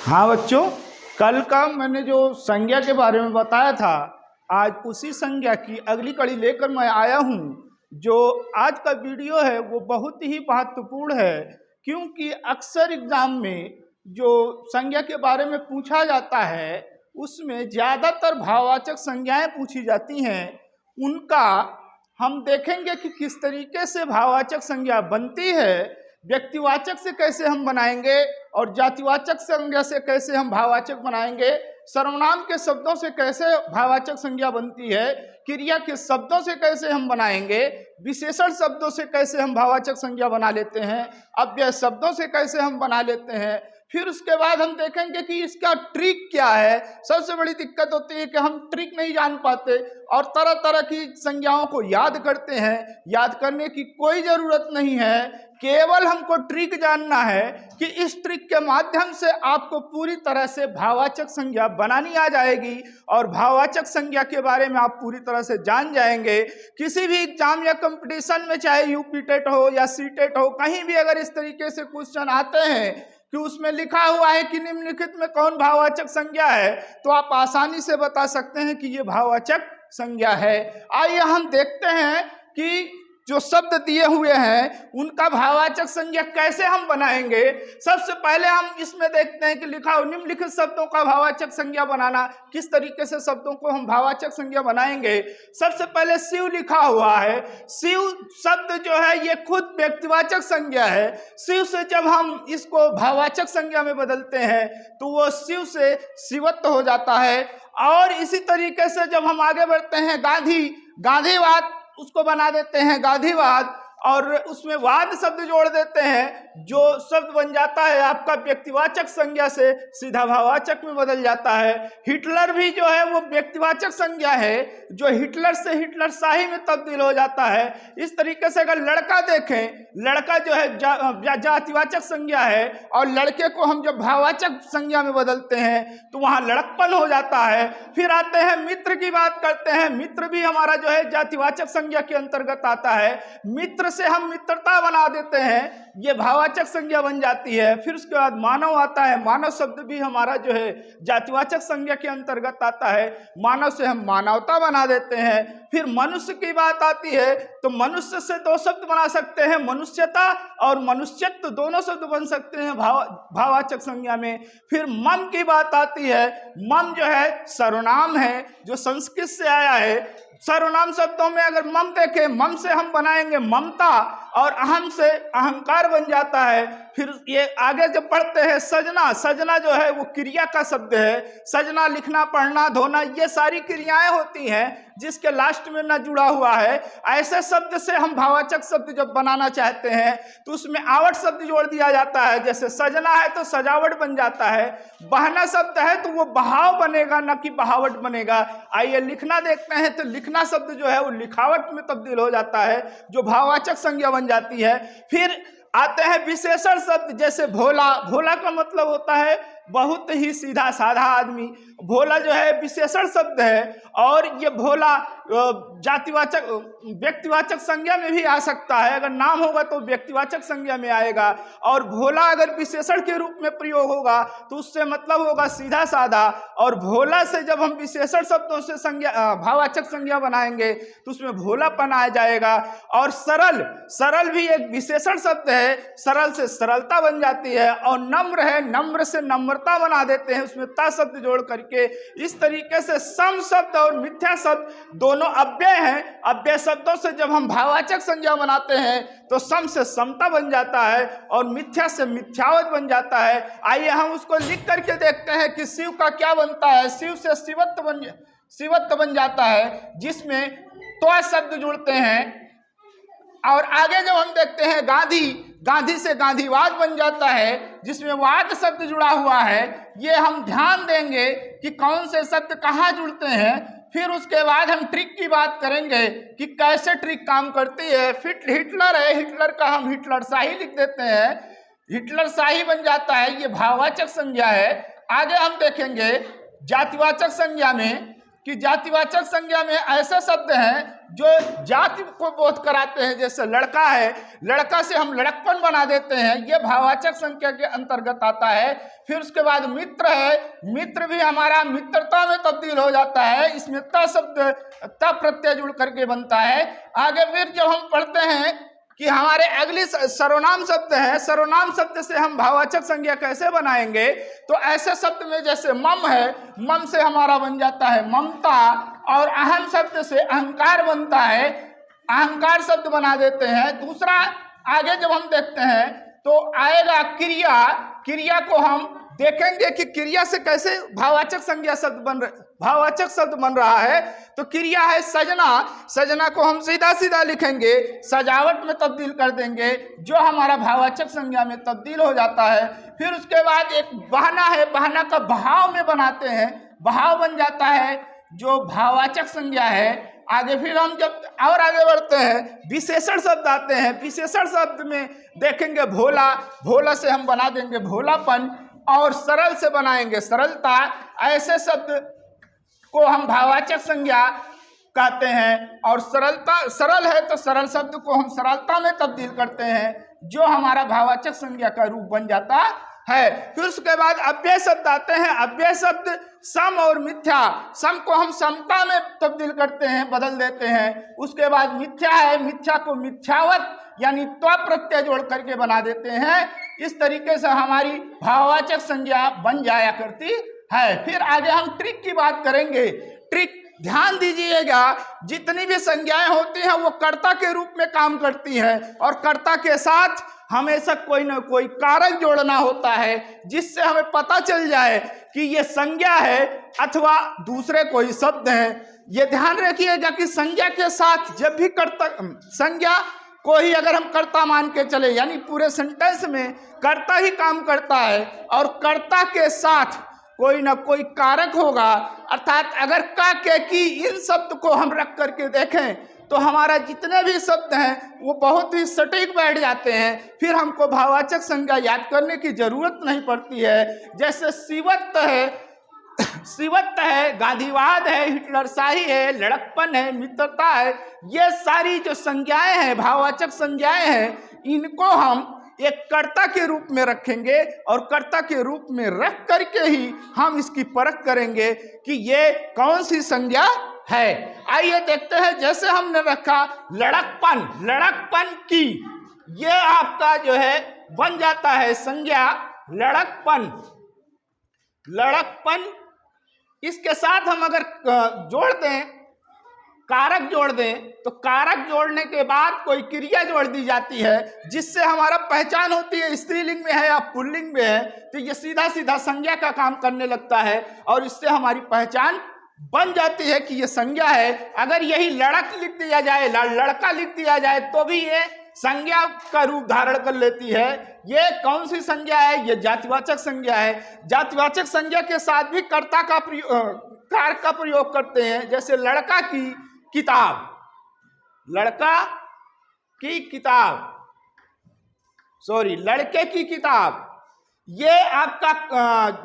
हाँ बच्चों, कल का मैंने जो संज्ञा के बारे में बताया था, आज उसी संज्ञा की अगली कड़ी लेकर मैं आया हूँ। जो आज का वीडियो है वो बहुत ही महत्वपूर्ण है, क्योंकि अक्सर एग्जाम में जो संज्ञा के बारे में पूछा जाता है उसमें ज़्यादातर भाववाचक संज्ञाएं पूछी जाती हैं। उनका हम देखेंगे कि किस तरीके से भाववाचक संज्ञा बनती है, व्यक्तिवाचक से कैसे हम बनाएंगे और जातिवाचक संज्ञा से कैसे हम भाववाचक बनाएंगे, सर्वनाम के शब्दों से कैसे भाववाचक संज्ञा बनती है, क्रिया के शब्दों से कैसे हम बनाएंगे, विशेषण शब्दों से कैसे हम भाववाचक संज्ञा बना लेते हैं, अव्यय शब्दों से कैसे हम बना लेते हैं। फिर उसके बाद हम देखेंगे कि इसका ट्रिक क्या है। सबसे बड़ी दिक्कत होती है कि हम ट्रिक नहीं जान पाते और तरह तरह की संज्ञाओं को याद करते हैं। याद करने की कोई ज़रूरत नहीं है, केवल हमको ट्रिक जानना है कि इस ट्रिक के माध्यम से आपको पूरी तरह से भाववाचक संज्ञा बनानी आ जाएगी और भाववाचक संज्ञा के बारे में आप पूरी तरह से जान जाएंगे। किसी भी एग्जाम या कंपटीशन में, चाहे यूपी टेट हो या सी टेट हो, कहीं भी अगर इस तरीके से क्वेश्चन आते हैं कि उसमें लिखा हुआ है कि निम्नलिखित में कौन भाववाचक संज्ञा है, तो आप आसानी से बता सकते हैं कि ये भाववाचक संज्ञा है। आइए हम देखते हैं कि जो शब्द दिए हुए हैं उनका भाववाचक संज्ञा कैसे हम बनाएंगे। सबसे पहले हम इसमें देखते हैं कि लिखा हो निम्नलिखित शब्दों का भाववाचक संज्ञा बनाना, किस तरीके से शब्दों को हम भाववाचक संज्ञा बनाएंगे। सबसे पहले शिव लिखा हुआ है। शिव शब्द जो है ये खुद व्यक्तिवाचक संज्ञा है। शिव से जब हम इसको भाववाचक संज्ञा में बदलते हैं तो वो शिव से शिवत्व हो जाता है। और इसी तरीके से जब हम आगे बढ़ते हैं, गांधीवाद उसको बना देते हैं गांधीवाद, और उसमें वाद शब्द जोड़ देते हैं, जो शब्द बन जाता है आपका व्यक्तिवाचक संज्ञा से सीधा भाववाचक में बदल जाता है। हिटलर भी जो है वो व्यक्तिवाचक संज्ञा है, जो हिटलर से हिटलरशाही में तब्दील हो जाता है। इस तरीके से अगर लड़का देखें, लड़का जो है जातिवाचक संज्ञा है और लड़के को हम जब भाववाचक संज्ञा में बदलते हैं तो वहाँ लड़कपन हो जाता है। फिर आते हैं मित्र की बात करते हैं। मित्र भी हमारा जो है जातिवाचक संज्ञा के अंतर्गत आता है। मित्र से हम मित्रता बना देते हैं, ये भाववाचक संज्ञा बन जाती है। फिर उसके बाद मानव आता है। मानव शब्द भी हमारा जो है जातिवाचक संज्ञा के अंतर्गत आता है। मानव से हम मानवता बना देते हैं। फिर मनुष्य की बात आती है तो मनुष्य से दो शब्द बना सकते हैं, मनुष्यता और मनुष्यत्व, दोनों शब्द बन सकते हैं भाववाचक संज्ञा में। फिर मम की बात आती है। मम जो है सर्वनाम है, जो संस्कृत से आया है। सर्वनाम शब्दों में अगर मम देखें, मम से हम बनाएंगे ममता और अहम से अहंकार बन जाता है। फिर ये आगे जब पढ़ते हैं सजना, सजना जो है वो क्रिया का शब्द है। सजना लिखना, पढ़ना, धोना, ये सारी क्रियाएं होती हैं जिसके लास्ट में ना जुड़ा हुआ है। ऐसे शब्द से हम भाववाचक शब्द जब बनाना चाहते हैं तो उसमें आवट शब्द जोड़ दिया जाता है। जैसे सजना है तो सजावट बन जाता है। बहना शब्द है तो वो बहाव बनेगा, ना कि बहावट बनेगा। आइए लिखना देखते हैं तो लिखना शब्द जो है वो लिखावट में तब्दील हो जाता है, जो भाववाचक संज्ञा बन जाती है। फिर आते हैं विशेषण शब्द, जैसे भोला। भोला का मतलब होता है बहुत ही सीधा साधा आदमी। भोला जो है विशेषण शब्द है और ये भोला जातिवाचक व्यक्तिवाचक संज्ञा में भी आ सकता है। अगर नाम होगा तो व्यक्तिवाचक संज्ञा में आएगा, और भोला अगर विशेषण के रूप में प्रयोग होगा तो उससे मतलब होगा सीधा साधा। और भोला से जब हम विशेषण शब्दों से संज्ञा भाववाचक संज्ञा बनाएंगे तो उसमें भोलापन आ जाएगा। और सरल, सरल भी एक विशेषण शब्द है। सरल से सरलता बन जाती है। और नम्र है, नम्र से नम्रता बना देते हैं उसमें ता शब्द जोड़ करके। इस तरीके से सम शब्द और मिथ्या शब्द दोनों अव्यय हैं। अव्यय शब्दों से जब हम भाववाचक संज्ञा बनाते हैं तो सम से समता बन जाता है और मिथ्या से मिथ्यावत बन जाता है। आइए हम उसको लिख करके देखते हैं कि शिव का क्या बनता है। शिव से शिवत्व बन जाता है, जिसमें त्व शब्द जुड़ते हैं। और आगे जब हम देखते हैं गांधी से गांधीवाद बन जाता है, जिसमें वाद शब्द जुड़ा हुआ है। ये हम ध्यान देंगे कि कौन से शब्द कहाँ जुड़ते हैं। फिर उसके बाद हम ट्रिक की बात करेंगे कि कैसे ट्रिक काम करती है। फिर हिटलर है, हिटलर का हम हिटलरशाही लिख देते हैं, हिटलरशाही बन जाता है, ये भाववाचक संज्ञा है। आगे हम देखेंगे जातिवाचक संज्ञा में कि जातिवाचक संज्ञा में ऐसे शब्द हैं जो जाति को बोध कराते हैं। जैसे लड़का है, लड़का से हम लड़कपन बना देते हैं, ये भाववाचक संज्ञा के अंतर्गत आता है। फिर उसके बाद मित्र है, मित्र भी हमारा मित्रता में तब्दील हो जाता है, इसमें त शब्द त प्रत्यय जुड़ करके बनता है। आगे फिर जब हम पढ़ते हैं कि हमारे अगली सर्वनाम शब्द है, सर्वनाम शब्द से हम भाववाचक संज्ञा कैसे बनाएंगे, तो ऐसे शब्द में जैसे मम है, मम से हमारा बन जाता है ममता, और अहम शब्द से अहंकार बनता है, अहंकार शब्द बना देते हैं। दूसरा आगे जब हम देखते हैं तो आएगा क्रिया, क्रिया को हम देखेंगे कि क्रिया से कैसे भाववाचक संज्ञा शब्द भाववाचक शब्द बन रहा है। तो क्रिया है सजना, सजना को हम सीधा सीधा लिखेंगे, सजावट में तब्दील कर देंगे, जो हमारा भाववाचक संज्ञा में तब्दील हो जाता है। फिर उसके बाद एक बहाना है, बहाना का भाव में बनाते हैं, भाव बन जाता है जो भाववाचक संज्ञा है। आगे फिर हम जब और आगे बढ़ते हैं, विशेषण शब्द आते हैं। विशेषण शब्द में देखेंगे भोला, भोला से हम बना देंगे भोलापन, और सरल से बनाएंगे सरलता। ऐसे शब्द को हम भाववाचक संज्ञा कहते हैं। और सरलता, सरल है तो सरल शब्द को हम सरलता में तब्दील करते हैं, जो हमारा भाववाचक संज्ञा का रूप बन जाता है। फिर उसके बाद अव्यय शब्द आते हैं। अव्यय शब्द सम और मिथ्या, सम को हम समता में तब्दील करते हैं, बदल देते हैं। उसके बाद मिथ्या है, मिथ्या को मिथ्यावत यानी त्व प्रत्यय जोड़ करके बना देते हैं। इस तरीके से हमारी भाववाचक संज्ञा बन जाया करती है। फिर आगे हम ट्रिक की बात करेंगे। ट्रिक, ध्यान दीजिएगा, जितनी भी संज्ञाएं होती हैं वो कर्ता के रूप में काम करती हैं, और कर्ता के साथ हमेशा कोई ना कोई कारक जोड़ना होता है, जिससे हमें पता चल जाए कि ये संज्ञा है अथवा दूसरे कोई शब्द हैं। ये ध्यान रखिएगा कि संज्ञा के साथ जब भी कर्ता, संज्ञा को ही अगर हम कर्ता मान के चले, यानी पूरे सेंटेंस में कर्ता ही काम करता है, और कर्ता के साथ कोई ना कोई कारक होगा। अर्थात अगर का, के, की इन शब्द को हम रख करके देखें तो हमारा जितने भी शब्द हैं वो बहुत ही सटीक बैठ जाते हैं। फिर हमको भाववाचक संज्ञा याद करने की जरूरत नहीं पड़ती है। जैसे शिवत्व है, शिवत्व है, गांधीवाद है, हिटलरशाही है, लड़कपन है, मित्रता है, ये सारी जो संज्ञाएं हैं, भाववाचक संज्ञाएं हैं, इनको हम एक कर्ता के रूप में रखेंगे, और कर्ता के रूप में रख करके ही हम इसकी परख करेंगे कि ये कौन सी संज्ञा है। आइए देखते हैं, जैसे हमने रखा लड़कपन, लड़कपन की, ये आपका जो है बन जाता है संज्ञा लड़कपन, लड़कपन। इसके साथ हम अगर जोड़ दें, कारक जोड़ दें, तो कारक जोड़ने के बाद कोई क्रिया जोड़ दी जाती है, जिससे हमारा पहचान होती है स्त्रीलिंग में है या पुल्लिंग में है, तो ये सीधा सीधा संज्ञा का काम करने लगता है, और इससे हमारी पहचान बन जाती है कि ये संज्ञा है। अगर यही लड़क लिख दिया जाए, लड़का लिख दिया जाए, तो भी ये संज्ञा का रूप धारण कर लेती है। ये कौन सी संज्ञा है? ये जातिवाचक संज्ञा है। जातिवाचक संज्ञा के साथ भी कर्ता का कारक का प्रयोग करते हैं। जैसे लड़का की किताब, लड़का की किताब, सॉरी लड़के की किताब, ये आपका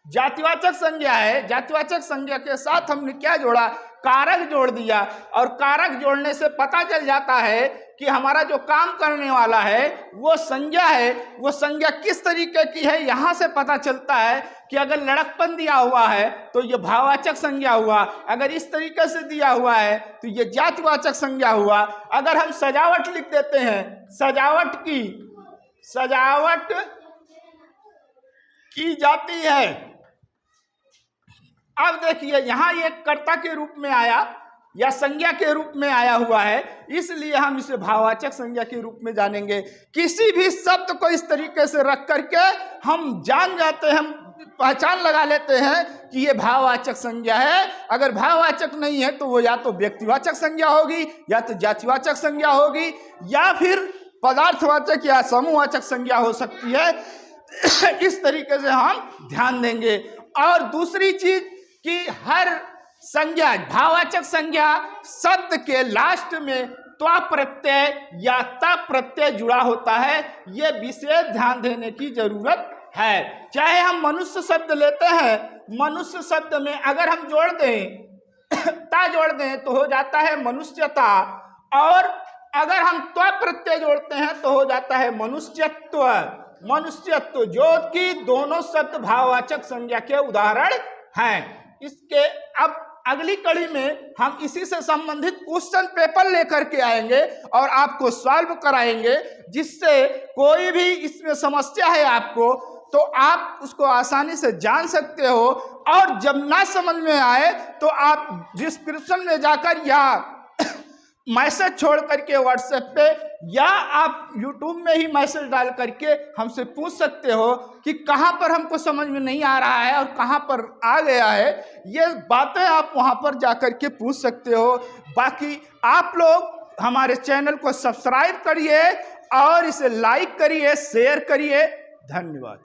जातिवाचक संज्ञा है। जातिवाचक संज्ञा के साथ हमने क्या जोड़ा? कारक जोड़ दिया, और कारक जोड़ने से पता चल जाता है कि हमारा जो काम करने वाला है वो संज्ञा है। वो संज्ञा किस तरीके की है, यहाँ से पता चलता है कि अगर लड़कपन दिया हुआ है तो ये भाववाचक संज्ञा हुआ, अगर इस तरीके से दिया हुआ है तो ये जातिवाचक संज्ञा हुआ। अगर हम सजावट लिख देते हैं, सजावट की जाती है, अब देखिए यहाँ ये कर्ता के रूप में आया या संज्ञा के रूप में आया हुआ है, इसलिए हम इसे भाववाचक संज्ञा के रूप में जानेंगे। किसी भी शब्द को इस तरीके से रख करके हम जान जाते हैं, हम पहचान लगा लेते हैं कि ये भाववाचक संज्ञा है। अगर भाववाचक नहीं है तो वो या तो व्यक्तिवाचक संज्ञा होगी, या तो जातिवाचक संज्ञा होगी, या फिर पदार्थवाचक या समूहवाचक संज्ञा हो सकती है। इस तरीके से हम ध्यान देंगे। और दूसरी चीज कि हर संज्ञा, भाववाचक संज्ञा शब्द के लास्ट में त्वा प्रत्यय या त प्रत्यय जुड़ा होता है। ये विशेष ध्यान देने की जरूरत है। चाहे हम मनुष्य शब्द लेते हैं, मनुष्य शब्द में अगर हम जोड़ दें ता जोड़ दें तो हो जाता है मनुष्यता, और अगर हम त्व प्रत्यय जोड़ते हैं तो हो जाता है मनुष्यत्व। मनुष्यत्व जो कि दोनों शब्द भाववाचक संज्ञा के उदाहरण हैं। इसके अब अगली कड़ी में हम इसी से संबंधित क्वेश्चन पेपर लेकर के आएंगे और आपको सॉल्व कराएंगे, जिससे कोई भी इसमें समस्या है आपको तो आप उसको आसानी से जान सकते हो। और जब ना समझ में आए तो आप डिस्क्रिप्शन में जाकर या मैसेज छोड़ करके व्हाट्सएप पे या आप यूट्यूब में ही मैसेज डाल करके हमसे पूछ सकते हो कि कहाँ पर हमको समझ में नहीं आ रहा है और कहाँ पर आ गया है। ये बातें आप वहाँ पर जा कर के पूछ सकते हो। बाकी आप लोग हमारे चैनल को सब्सक्राइब करिए और इसे लाइक करिए, शेयर करिए। धन्यवाद।